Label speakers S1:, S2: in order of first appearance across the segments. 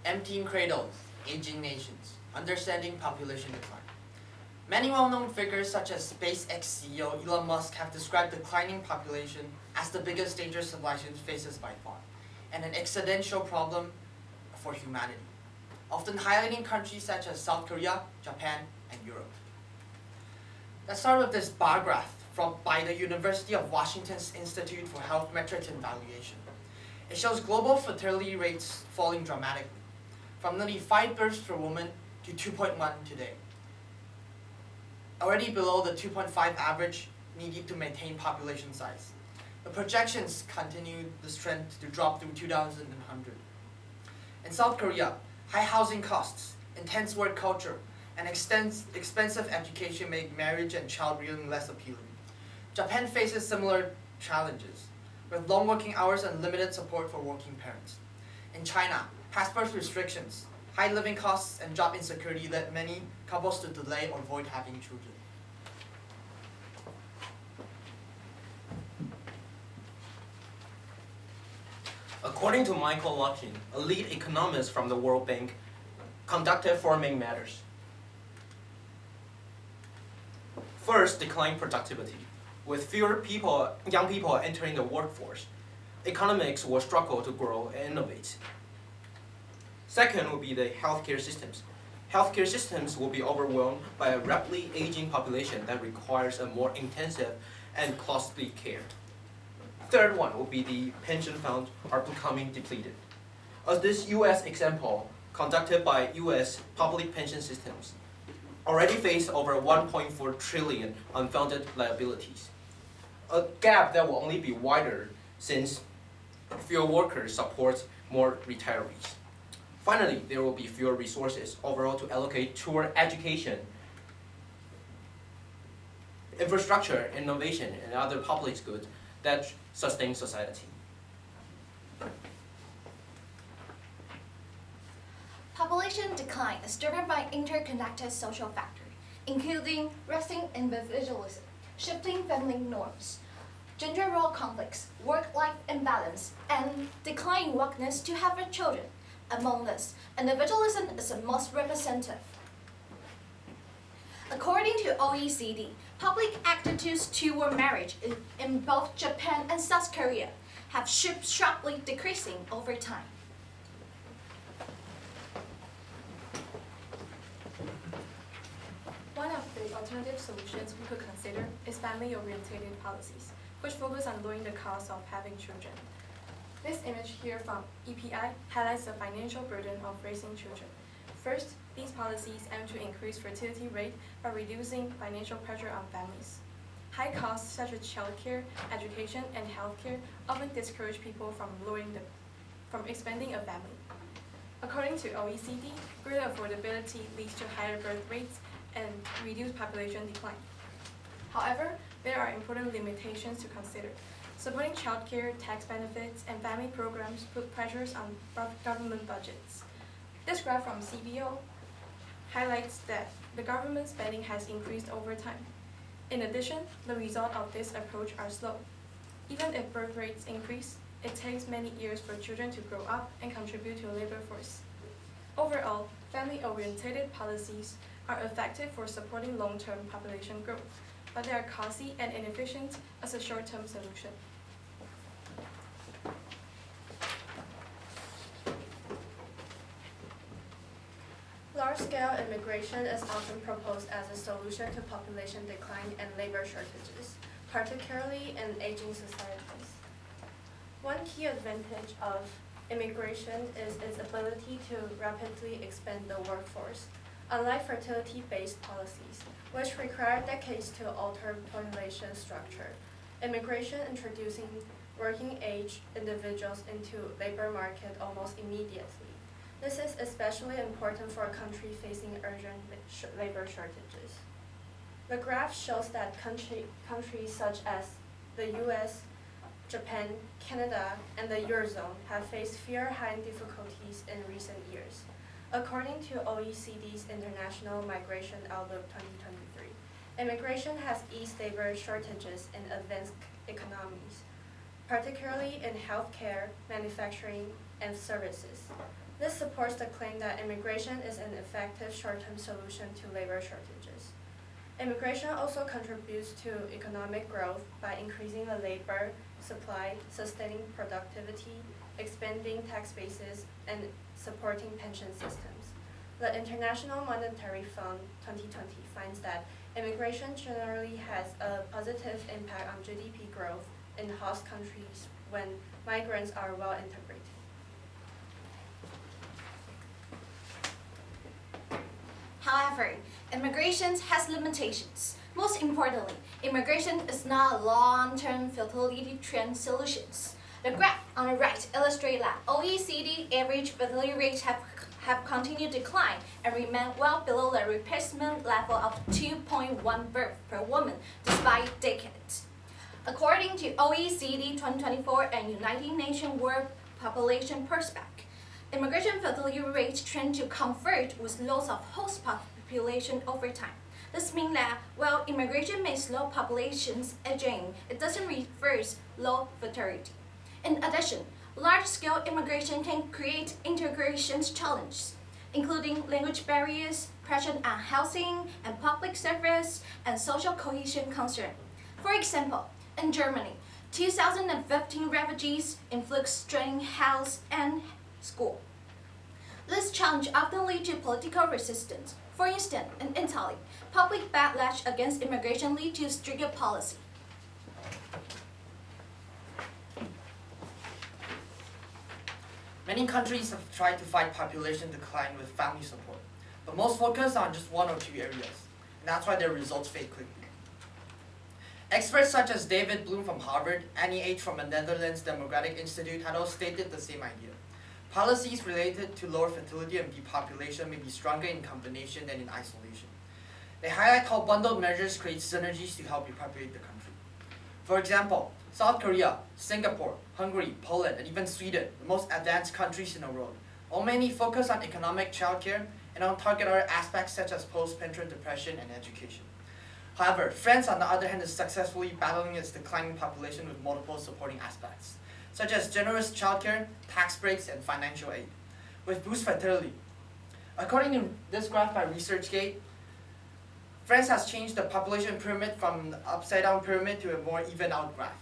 S1: Emptying Cradles, Aging Nations, Understanding Population Decline. Many well-known figures such as SpaceX CEO Elon Musk have described declining population as the biggest danger civilization faces by far, and an existential problem for humanity, often highlighting countries such as South Korea, Japan, and Europe. Let's start with this bar graph by the University of Washington's Institute for Health Metrics and Evaluation. It shows global fertility rates falling dramatically, from nearly 5 births per woman to 2.1 today, already below the 2.5 average needed to maintain population size. The projections continue this trend to drop through 2100. In South Korea, high housing costs, intense work culture, and expensive education make marriage and child rearing less appealing. Japan faces similar challenges, with long working hours and limited support for working parents. In China, past birth restrictions, high living costs, and job insecurity led many couples to delay or avoid having children.
S2: According to Michael Lochin, a lead economist from the World Bank, conducted four main matters. First, decline productivity. With fewer young people entering the workforce, economics will struggle to grow and innovate. Second will be the healthcare systems. Healthcare systems will be overwhelmed by a rapidly aging population that requires a more intensive and costly care. Third one will be the pension funds are becoming depleted. As this US example, conducted by US public pension systems, already face over 1.4 trillion unfunded liabilities. A gap that will only be wider since fewer workers support more retirees. Finally, there will be fewer resources overall to allocate toward education, infrastructure, innovation, and other public goods that sustain society.
S3: Population decline is driven by interconnected social factors, including rising individualism, shifting family norms, gender role conflicts, work-life imbalance, and declining willingness to have children. Among this, individualism is the most representative. According to OECD, public attitudes toward marriage in both Japan and South Korea have sharply decreasing over time.
S4: One of the alternative solutions we could consider is family-oriented policies, which focus on lowering the cost of having children. This image here from EPI highlights the financial burden of raising children. First, these policies aim to increase fertility rate by reducing financial pressure on families. High costs such as childcare, education, and healthcare often discourage people from expanding a family. According to OECD, greater affordability leads to higher birth rates and reduced population decline. However, there are important limitations to consider. Supporting childcare, tax benefits, and family programs put pressures on government budgets. This graph from CBO highlights that the government spending has increased over time. In addition, the results of this approach are slow. Even if birth rates increase, it takes many years for children to grow up and contribute to the labor force. Overall, family-oriented policies are effective for supporting long-term population growth, but they are costly and inefficient as a short-term solution. Large-scale immigration is often proposed as a solution to population decline and labor shortages, particularly in aging societies. One key advantage of immigration is its ability to rapidly expand the workforce. Unlike fertility-based policies, which require decades to alter population structure, immigration introducing working-age individuals into labor market almost immediately. This is especially important for a country facing urgent labor shortages. The graph shows that countries such as the US, Japan, Canada, and the Eurozone have faced fewer hiring difficulties in recent years. According to OECD's International Migration Outlook 2023, immigration has eased labor shortages in advanced economies, particularly in healthcare, manufacturing, and services. This supports the claim that immigration is an effective short-term solution to labor shortages. Immigration also contributes to economic growth by increasing the labor supply, sustaining productivity, expanding tax bases, and supporting pension systems. The International Monetary Fund 2020 finds that immigration generally has a positive impact on GDP growth in host countries when migrants are well integrated.
S3: However, immigration has limitations. Most importantly, immigration is not a long-term fertility trend solution. The graph on the right illustrates that OECD average fertility rates have continued to decline and remain well below the replacement level of 2.1 births per woman despite decades. According to OECD 2024 and United Nations World Population Prospect, immigration fertility rates trend to converge with loss of host population over time. This means that while immigration may slow populations aging, it doesn't reverse low fertility. In addition, large-scale immigration can create integration challenges, including language barriers, pressure on housing and public service, and social cohesion concerns. For example, in Germany, 2015 refugees influx strained health and school. This challenge often leads to political resistance. For instance, in Italy, public backlash against immigration leads to stricter policy.
S1: Many countries have tried to fight population decline with family support, but most focus on just one or two areas, and that's why their results fade quickly. Experts such as David Bloom from Harvard, Annie H. from the Netherlands Demographic Institute had all stated the same idea. Policies related to lower fertility and depopulation may be stronger in combination than in isolation. They highlight how bundled measures create synergies to help repopulate the country. For example, South Korea, Singapore, Hungary, Poland, and even Sweden, the most advanced countries in the world, all mainly focus on economic childcare and on target other aspects such as post-parenthood depression and education. However, France, on the other hand, is successfully battling its declining population with multiple supporting aspects, such as generous childcare, tax breaks, and financial aid, with boost fertility. According to this graph by ResearchGate, France has changed the population pyramid from an upside-down pyramid to a more even-out graph.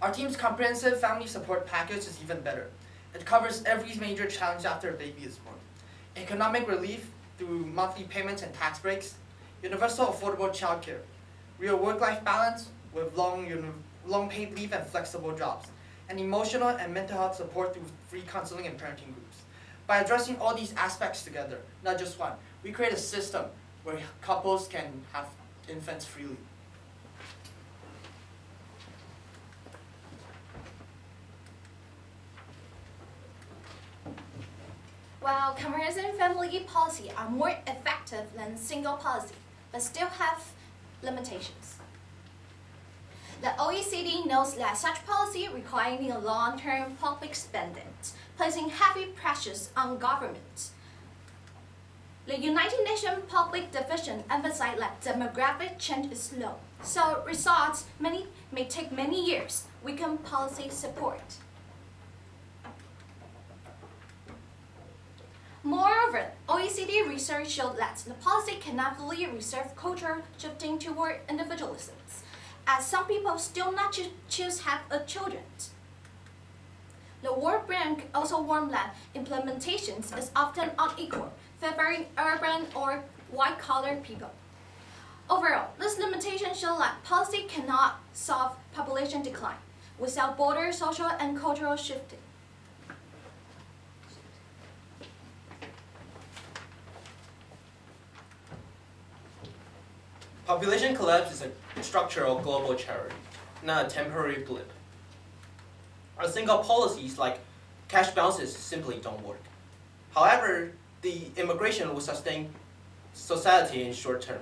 S1: Our team's comprehensive family support package is even better. It covers every major challenge after a baby is born. Economic relief through monthly payments and tax breaks, universal affordable childcare, real work-life balance with long paid leave and flexible jobs, and emotional and mental health support through free counseling and parenting groups. By addressing all these aspects together, not just one, we create a system where couples can have infants freely.
S3: While comprehensive family policy are more effective than single policy, but still have limitations. The OECD notes that such policy requiring a long-term public spending, placing heavy pressures on governments. The United Nations Public Division emphasized that demographic change is slow, so results may take many years, weaken policy support. Moreover, OECD research showed that the policy cannot fully reserve culture shifting toward individualism, as some people still not choose have a children. The World Bank also warned that implementation is often unequal, favoring urban or white-collar people. Overall, this limitation shows that policy cannot solve population decline without broader social and cultural shifting.
S2: Population collapse is a structural global challenge, not a temporary blip. A single policies like cash bounces simply don't work. However, the immigration will sustain society in short term.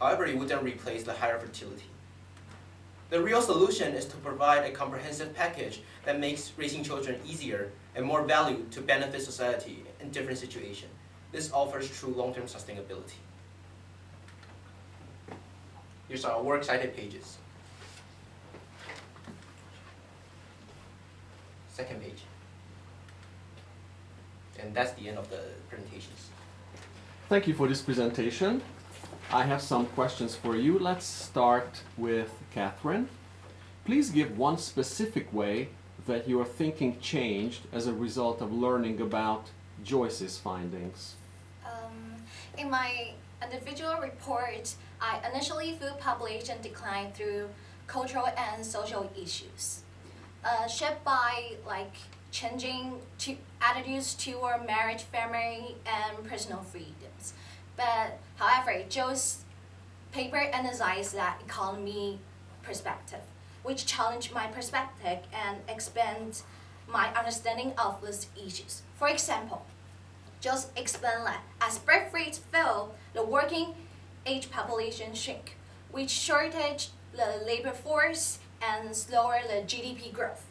S2: However, it wouldn't replace the higher fertility. The real solution is to provide a comprehensive package that makes raising children easier and more value to benefit society in different situations. This offers true long-term sustainability. Here's our works cited pages. Second page. And that's the end of the presentations.
S5: Thank you for this presentation. I have some questions for you. Let's start with Catherine. Please give one specific way that your thinking changed as a result of learning about Joyce's findings.
S3: In my individual report, I initially viewed population decline through cultural and social issues, shaped by changing attitudes toward marriage, family, and personal freedoms. But however, Joe's paper emphasized that economy perspective, which challenged my perspective and expand my understanding of these issues. For example, just explain that as birth rates fell, the working age population shrink, which shortage the labor force and slower the GDP growth.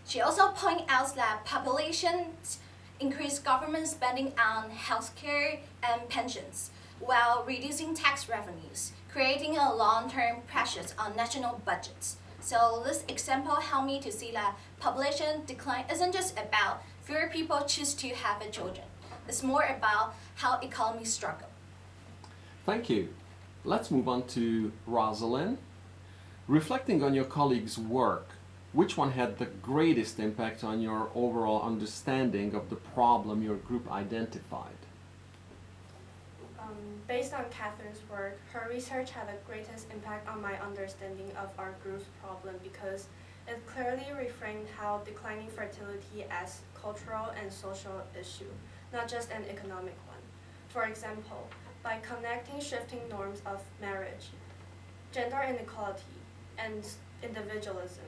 S3: She also pointed out that populations increase government spending on healthcare and pensions, while reducing tax revenues, creating a long-term pressures on national budgets. So this example helped me to see that population decline isn't just about fewer people choose to have a children. It's more about how economies struggle.
S5: Thank you. Let's move on to Rosalind. Reflecting on your colleagues' work, which one had the greatest impact on your overall understanding of the problem your group identified?
S4: Based on Catherine's work, her research had the greatest impact on my understanding of our group's problem because it clearly reframed how declining fertility as cultural and social issue, not just an economic one. For example, by connecting shifting norms of marriage, gender inequality, and individualism,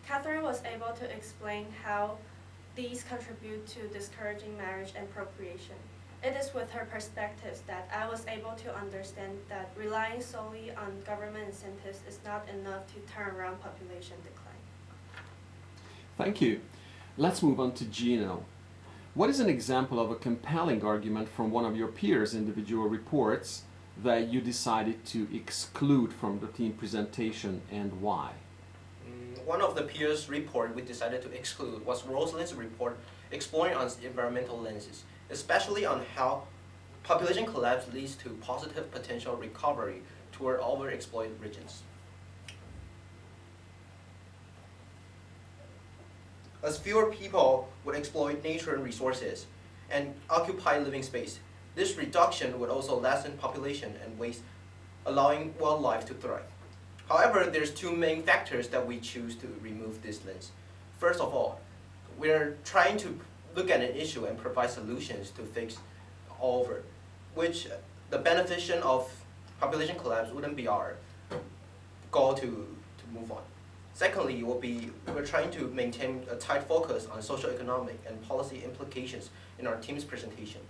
S4: Catherine was able to explain how these contribute to discouraging marriage and procreation. It is with her perspectives that I was able to understand that relying solely on government incentives is not enough to turn around population decline.
S5: Thank you. Let's move on to Gino. What is an example of a compelling argument from one of your peers' individual reports that you decided to exclude from the team presentation, and why?
S2: One of the peers' report we decided to exclude was Rosalind's report exploring on environmental lenses, especially on how population collapse leads to positive potential recovery toward overexploited regions. As fewer people would exploit nature and resources and occupy living space, this reduction would also lessen population and waste, allowing wildlife to thrive. However, there's two main factors that we choose to remove this lens. First of all, we're trying to look at an issue and provide solutions to fix over, which the beneficiation of population collapse wouldn't be our goal to move on. Secondly, we're trying to maintain a tight focus on socio-economic and policy implications in our team's presentation.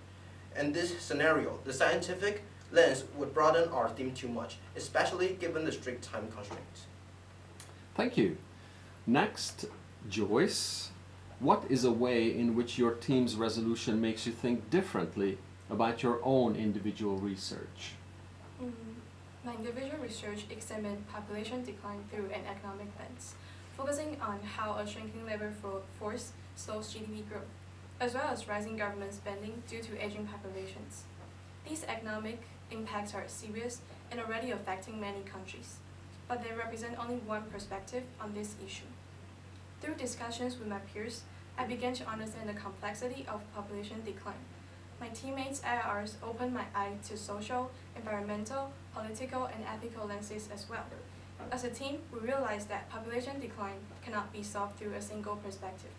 S2: In this scenario, the scientific lens would broaden our theme too much, especially given the strict time constraints.
S5: Thank you. Next, Joyce. What is a way in which your team's resolution makes you think differently about your own individual research?
S4: My individual research examined population decline through an economic lens, focusing on how a shrinking labor force slows GDP growth, as well as rising government spending due to aging populations. These economic impacts are serious and already affecting many countries, but they represent only one perspective on this issue. Through discussions with my peers, I began to understand the complexity of population decline. My teammates' IRs opened my eye to social, environmental, political, and ethical lenses as well. As a team, we realized that population decline cannot be solved through a single perspective.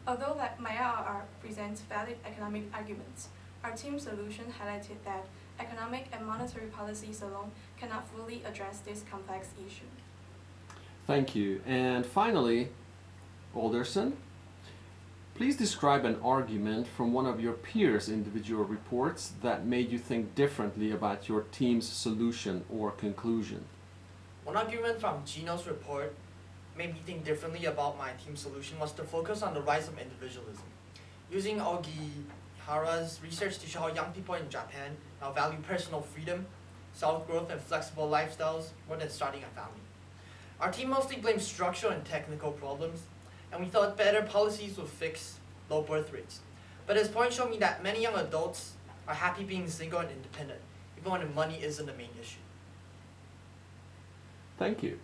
S4: Although my IRR presents valid economic arguments, our team solution highlighted that economic and monetary policies alone cannot fully address this complex issue.
S5: Thank you. And finally, Alderson, please describe an argument from one of your peers' individual reports that made you think differently about your team's solution or conclusion.
S1: One argument from Gino's report made me think differently about my team solution was to focus on the rise of individualism. Using Ogihara's research to show how young people in Japan now value personal freedom, self-growth, and flexible lifestyles more than starting a family. Our team mostly blames structural and technical problems, and we thought better policies would fix low birth rates. But his point showed me that many young adults are happy being single and independent, even when money isn't the main issue.
S5: Thank you.